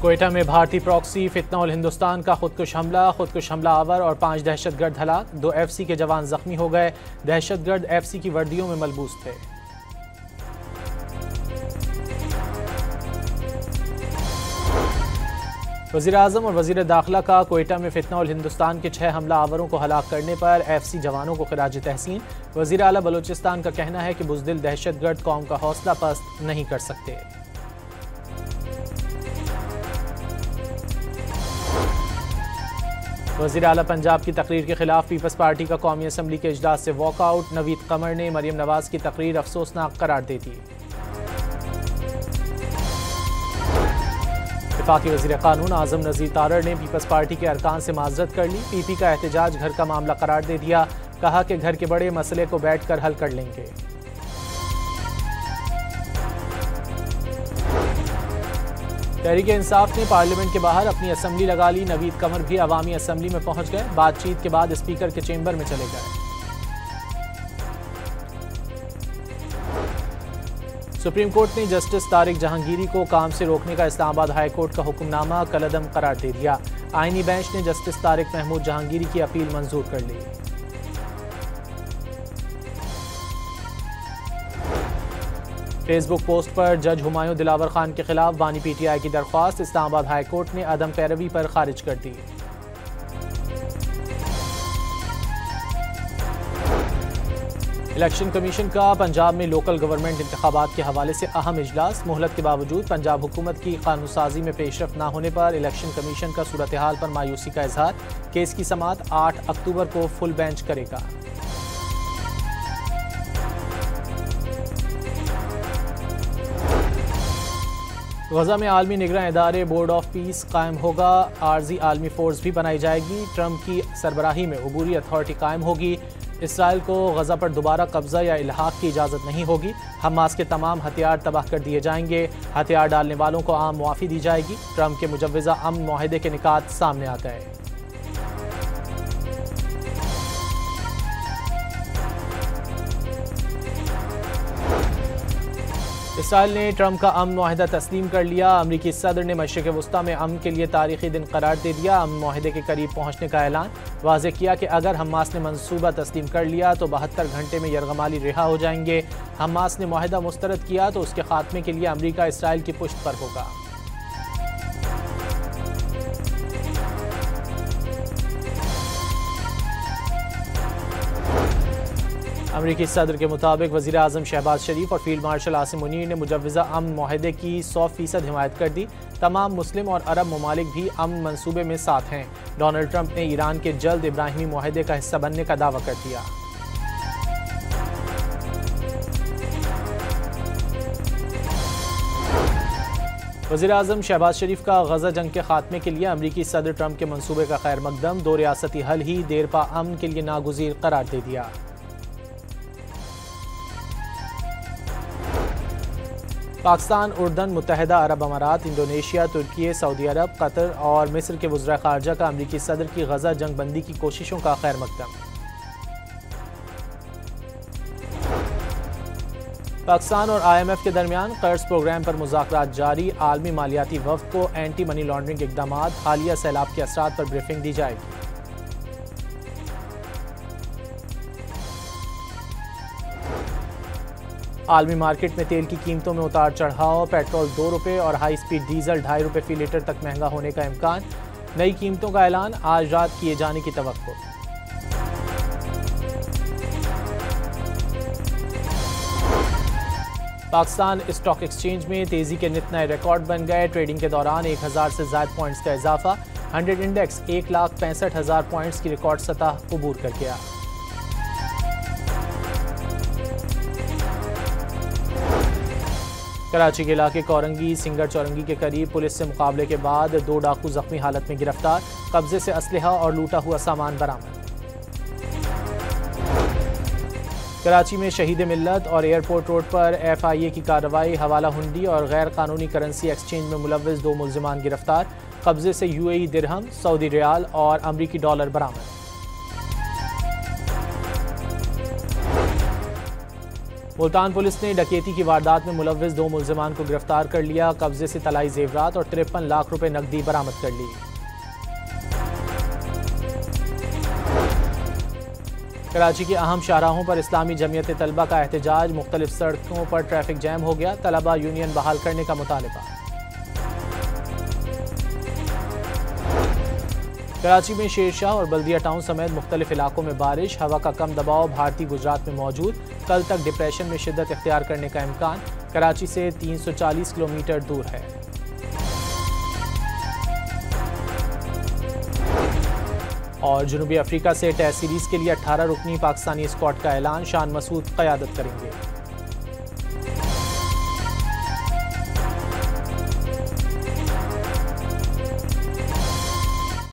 क्वेटा में भारतीय प्रॉक्सी फितना उल हिंदुस्तान का खुदकुश हमला आवर और 5 दहशतगर्द हलाक। 2 FC के जवान जख्मी हो गए। दहशतगर्द FC की वर्दियों में मलबूस थे। वज़ीर आज़म और वज़ीर दाखिला का क्वेटा में फितना उल हिंदुस्तान के 6 हमला आवरों को हलाक करने पर FC जवानों को खिराज तहसीन। वज़ीर आला बलूचिस्तान का कहना है कि बुज़दिल दहशतगर्द कौम का हौसला पस्त नहीं कर सकते। वज़ीर आला पंजाब की तकरीर के खिलाफ पीपल्स पार्टी का कौमी असम्बली के इजलास से वॉकआउट। नवीद कमर ने मरियम नवाज की तकरीर अफसोसनाक करार दे दी। वफाकी वज़ीर कानून आज़म नज़ीर तारड़ ने पीपल्स पार्टी के अरकान से माजरत कर ली। PP का एहतजाज घर का मामला करार दे दिया। कहा कि घर के बड़े मसले को बैठ कर हल कर लेंगे। तहरीक इंसाफ ने पार्लियामेंट के बाहर अपनी असम्बली लगा ली। नवीद कमर भी अवामी असम्बली में पहुंच गए। बातचीत के बाद स्पीकर के चेंबर में चले गए। सुप्रीम कोर्ट ने जस्टिस तारिक जहांगीरी को काम से रोकने का इस्लामाबाद हाई कोर्ट का हुक्मनामा कलअदम करार दे दिया। आईनी बेंच ने जस्टिस तारिक महमूद जहांगीरी की अपील मंजूर कर ली। फेसबुक पोस्ट पर जज हुमायूं दिलावर खान के खिलाफ बानी PTI की दरख्वास्त इस्लामाबाद हाई कोर्ट ने अदम पैरवी पर खारिज कर दी। इलेक्शन कमीशन का पंजाब में लोकल गवर्नमेंट इंतखाबात के हवाले से अहम इजलास। मोहलत के बावजूद पंजाब हुकूमत की कानूनसाजी में पेशरफ न होने पर इलेक्शन कमीशन का सूरत हाल पर मायूसी का इजहार। केस की समाअत 8 अक्टूबर को फुल बेंच करेगा। गजा में आलमी निगरान इदारे बोर्ड ऑफ पीस कायम होगा। आर्जी आलमी फोर्स भी बनाई जाएगी। ट्रंप की सरबराही में अबूरी अथॉरिटी कायम होगी। इसराइल को गजा पर दोबारा कब्जा या इल्हाक की इजाज़त नहीं होगी। हमास के तमाम हथियार तबाह कर दिए जाएंगे। हथियार डालने वालों को आम मुआफ़ी दी जाएगी। ट्रंप के मुजव्वज़ा अमन मुआहदे के निकात सामने आ गए। इसराइल ने ट्रंप का अमन मुआहदा तस्लीम कर लिया। अमरीकी सदर ने मशरिक़ वस्ता में अमन के लिए तारीखी दिन करार दे दिया। अमन मुआहदे के करीब पहुंचने का ऐलान। वाज़ेह किया कि अगर हमास ने मंसूबा तस्लीम कर लिया तो 72 घंटे में यरगमाली रिहा हो जाएंगे। हमास ने मुआहदा मुस्तरद किया तो उसके खात्मे के लिए अमरीका इसराइल की पुश्त पर होगा। अमरीकी सदर के मुताबिक वज़ीर आज़म शहबाज शरीफ और फील्ड मार्शल आसिम मुनीर ने मुजव्वज़ा अमन मुआहदे की 100% हिमायत कर दी। तमाम मुस्लिम और अरब ममालिक भी अमन मंसूबे में साथ हैं। डोनाल्ड ट्रंप ने ईरान के जल्द इब्राहिमी मुआहदे का हिस्सा बनने का दावा कर दिया। वज़ीर आज़म शहबाज शरीफ का गजा जंग के खात्मे के लिए अमरीकी सदर ट्रंप के मंसूबे का खैर मकदम। 2 रियासती हल ही देरपा अमन के लिए नागुज़ीर करार दे दिया। पाकिस्तान, उर्दन, मुत्तहिदा अरब अमारात, इंडोनेशिया, तुर्की, सऊदी अरब, कतर और मिस्र के वज़ीर ख़ारजा का अमरीकी सदर की गजा जंग बंदी की कोशिशों का खैर मकदम। पाकिस्तान और IMF के दरमियान कर्ज प्रोग्राम पर मुज़ाकरात जारी। आलमी मालियाती वफ़द को एंटी मनी लॉन्ड्रिंग इक़दामात, हालिया सैलाब के असरात पर ब्रीफिंग दी जाएगी। आलमी मार्केट में तेल की कीमतों में उतार चढ़ाव। पेट्रोल 2 रुपये और हाई स्पीड डीजल 2.5 रुपये फी लीटर तक महंगा होने का इम्कान। नई कीमतों का ऐलान आज रात किए जाने की तवक्को। पाकिस्तान स्टॉक एक्सचेंज में तेजी के नित नए रिकॉर्ड बन गए। ट्रेडिंग के दौरान 1000 से ज़ायद पॉइंट्स का इजाफा। 100 इंडेक्स 1,65,000 पॉइंट्स की रिकॉर्ड सतह अबूर कर गया। कराची के इलाके कोरंगी सिंगर चौरंगी के करीब पुलिस से मुकाबले के बाद 2 डाकू जख्मी हालत में गिरफ्तार। कब्जे से असलहा और लूटा हुआ सामान बरामद। कराची में शहीद मिल्लत और एयरपोर्ट रोड पर FIA की कार्रवाई। हवाला हुंडी और गैर कानूनी करेंसी एक्सचेंज में मुलव्विस 2 मुल्जिमान गिरफ्तार। कब्जे से UAE दिरहम, सऊदी रियाल और अमरीकी डॉलर बरामद। मुल्तान पुलिस ने डकैती की वारदात में मुलव्विस 2 मुल्जिमान को गिरफ्तार कर लिया। कब्जे से तलाई जेवरात और 53 लाख रुपए नकदी बरामद कर ली। कराची के अहम शाहराहों पर इस्लामी जमीयत तलबा का एहतजाज। मुख्तलिफ सड़कों पर ट्रैफिक जैम हो गया। तलबा यूनियन बहाल करने का मुतालबा। कराची में शेरशाह और बल्दिया टाउन समेत मुख्तलिफ इलाकों में बारिश। हवा का कम दबाव भारतीय गुजरात में मौजूद। कल तक डिप्रेशन में शिद्दत इख्तियार करने का इम्कान। कराची से 340 किलोमीटर दूर है। और जनूबी अफ्रीका से टेस्ट सीरीज के लिए 18 रुकनी पाकिस्तानी स्क्वाड का ऐलान। शान मसूद क़यादत करेंगे।